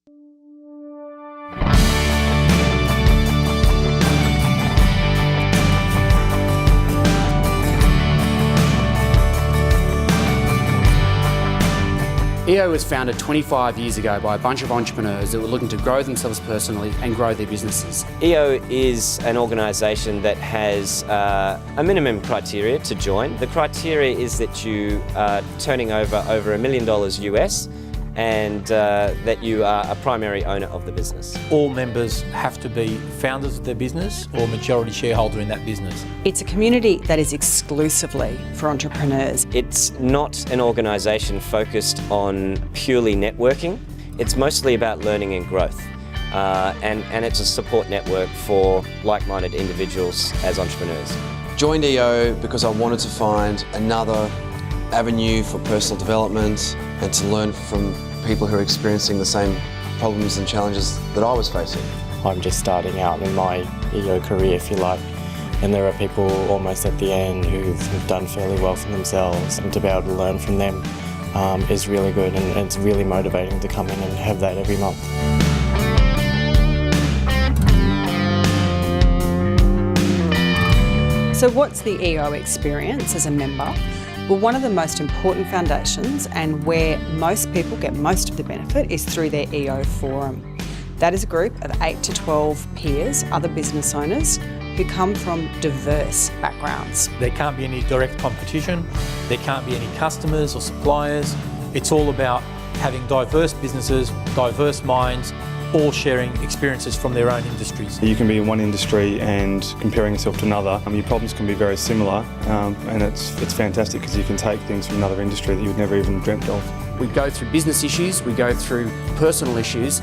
EO was founded 25 years ago by a bunch of entrepreneurs that were looking to grow themselves personally and grow their businesses. EO is an organisation that has a minimum criteria to join. The criteria is that you are turning over $1 million US and that you are a primary owner of the business. All members have to be founders of their business or majority shareholder in that business. It's a community that is exclusively for entrepreneurs. It's not an organisation focused on purely networking. It's mostly about learning and growth. And it's a support network for like-minded individuals as entrepreneurs. Joined EO because I wanted to find another avenue for personal development and to learn from people who are experiencing the same problems and challenges that I was facing. I'm just starting out in my EO career, if you like, and there are people almost at the end who've done fairly well for themselves, and to be able to learn from them is really good, and it's really motivating to come in and have that every month. So what's the EO experience as a member? Well, one of the most important foundations and where most people get most of the benefit is through their EO Forum. That is a group of 8 to 12 peers, other business owners, who come from diverse backgrounds. There can't be any direct competition, there can't be any customers or suppliers. It's all about having diverse businesses, diverse minds, all sharing experiences from their own industries. You can be in one industry and comparing yourself to another. Your problems can be very similar, and it's fantastic because you can take things from another industry that you would never even dreamt of. We go through business issues, we go through personal issues,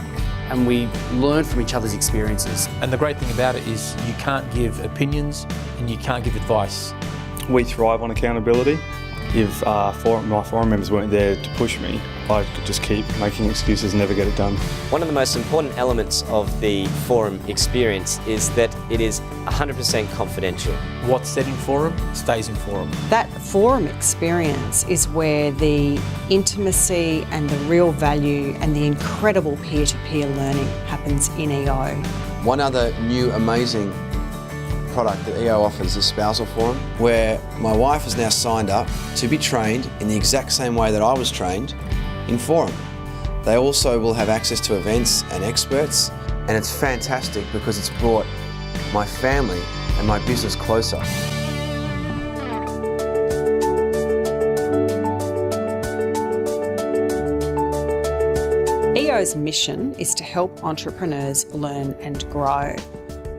and we learn from each other's experiences. And the great thing about it is you can't give opinions and you can't give advice. We thrive on accountability. If my forum members weren't there to push me, I could just keep making excuses and never get it done. One of the most important elements of the forum experience is that it is 100% confidential. What's said in forum stays in forum. That forum experience is where the intimacy and the real value and the incredible peer-to-peer learning happens in EO. One other new amazing product that EO offers is Spousal Forum, where my wife has now signed up to be trained in the exact same way that I was trained in Forum. They also will have access to events and experts, and it's fantastic because it's brought my family and my business closer. EO's mission is to help entrepreneurs learn and grow.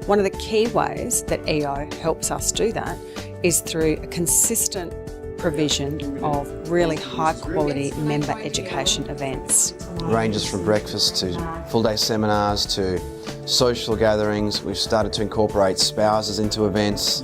One of the key ways that EO helps us do that is through a consistent provision of really high quality member education events. Ranges from breakfast to full day seminars to social gatherings. We've started to incorporate spouses into events.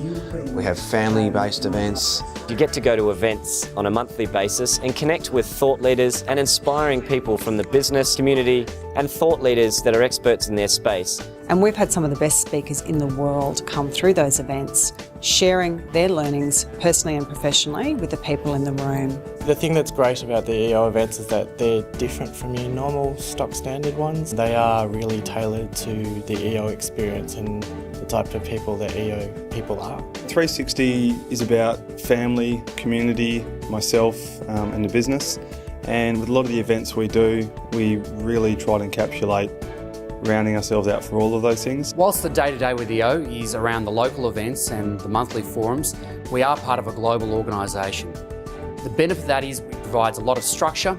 We have family-based events. You get to go to events on a monthly basis and connect with thought leaders and inspiring people from the business community and thought leaders that are experts in their space. And we've had some of the best speakers in the world come through those events, sharing their learnings personally and professionally with the people in the room. The thing that's great about the EO events is that they're different from your normal stock standard ones. They are really tailored to the EO experience and the type of people that EO people are. 360 is about family, community, myself and the business. And with a lot of the events we do, we really try to encapsulate rounding ourselves out for all of those things. Whilst the day-to-day with EO is around the local events and the monthly forums, we are part of a global organisation. The benefit of that is it provides a lot of structure,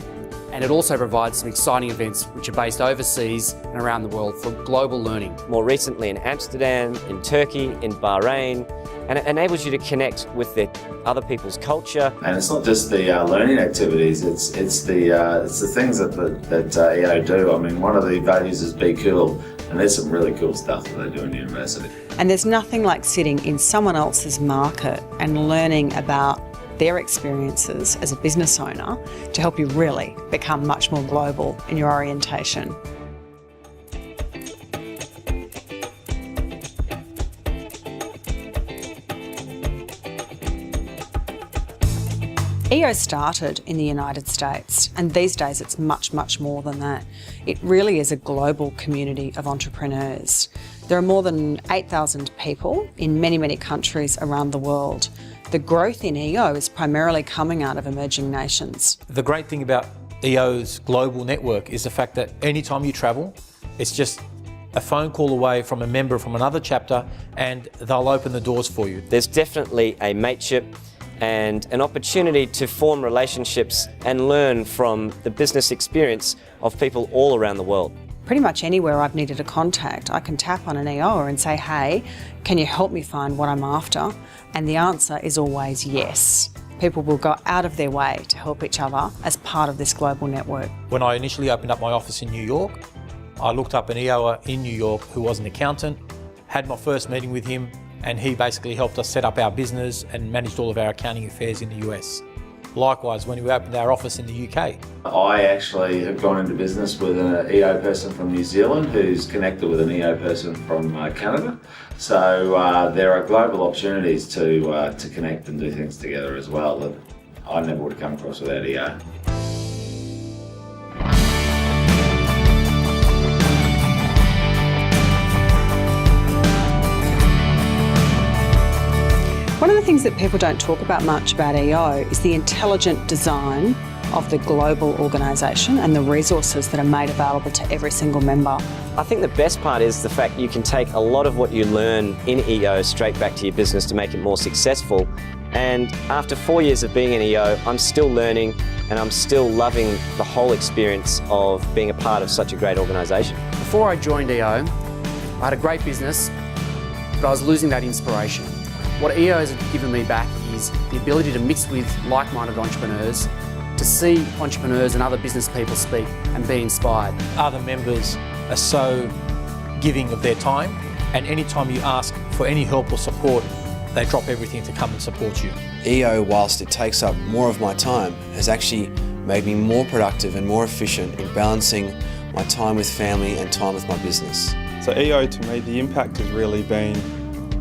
and it also provides some exciting events which are based overseas and around the world for global learning. More recently in Amsterdam, in Turkey, in Bahrain, and it enables you to connect with the other people's culture. And it's not just the learning activities, it's the things that EO do. I mean, one of the values is be cool, and there's some really cool stuff that they do in university. And there's nothing like sitting in someone else's market and learning about their experiences as a business owner to help you really become much more global in your orientation. EO started in the United States, and these days it's much, much more than that. It really is a global community of entrepreneurs. There are more than 8,000 people in many, many countries around the world. The growth in EO is primarily coming out of emerging nations. The great thing about EO's global network is the fact that anytime you travel, it's just a phone call away from a member from another chapter and they'll open the doors for you. There's definitely a mateship and an opportunity to form relationships and learn from the business experience of people all around the world. Pretty much anywhere I've needed a contact, I can tap on an EOer and say, hey, can you help me find what I'm after? And the answer is always yes. People will go out of their way to help each other as part of this global network. When I initially opened up my office in New York, I looked up an EOer in New York who was an accountant, had my first meeting with him, and he basically helped us set up our business and managed all of our accounting affairs in the US. Likewise, when we opened our office in the UK. I actually have gone into business with an EO person from New Zealand who's connected with an EO person from Canada. So there are global opportunities to connect and do things together as well that I never would have come across without EO. One of the things that people don't talk about much about EO is the intelligent design of the global organisation and the resources that are made available to every single member. I think the best part is the fact you can take a lot of what you learn in EO straight back to your business to make it more successful. And after 4 years of being in EO, I'm still learning and I'm still loving the whole experience of being a part of such a great organisation. Before I joined EO, I had a great business, but I was losing that inspiration. What EO has given me back is the ability to mix with like-minded entrepreneurs, to see entrepreneurs and other business people speak and be inspired. Other members are so giving of their time, and anytime you ask for any help or support, they drop everything to come and support you. EO, whilst it takes up more of my time, has actually made me more productive and more efficient in balancing my time with family and time with my business. So EO, to me, the impact has really been,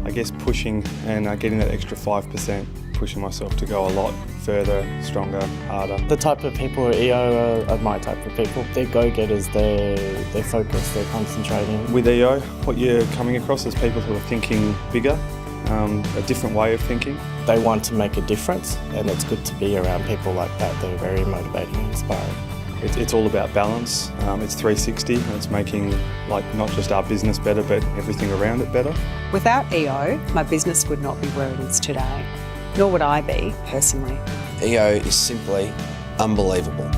I guess, pushing and getting that extra 5%, pushing myself to go a lot further, stronger, harder. The type of people at EO are my type of people. They're go-getters, they're focused, they're concentrating. With EO, what you're coming across is people who are thinking bigger, a different way of thinking. They want to make a difference, and it's good to be around people like that. They're very motivating and inspiring. It's all about balance. It's 360 and it's making not just our business better but everything around it better. Without EO, my business would not be where it is today, nor would I be personally. EO is simply unbelievable.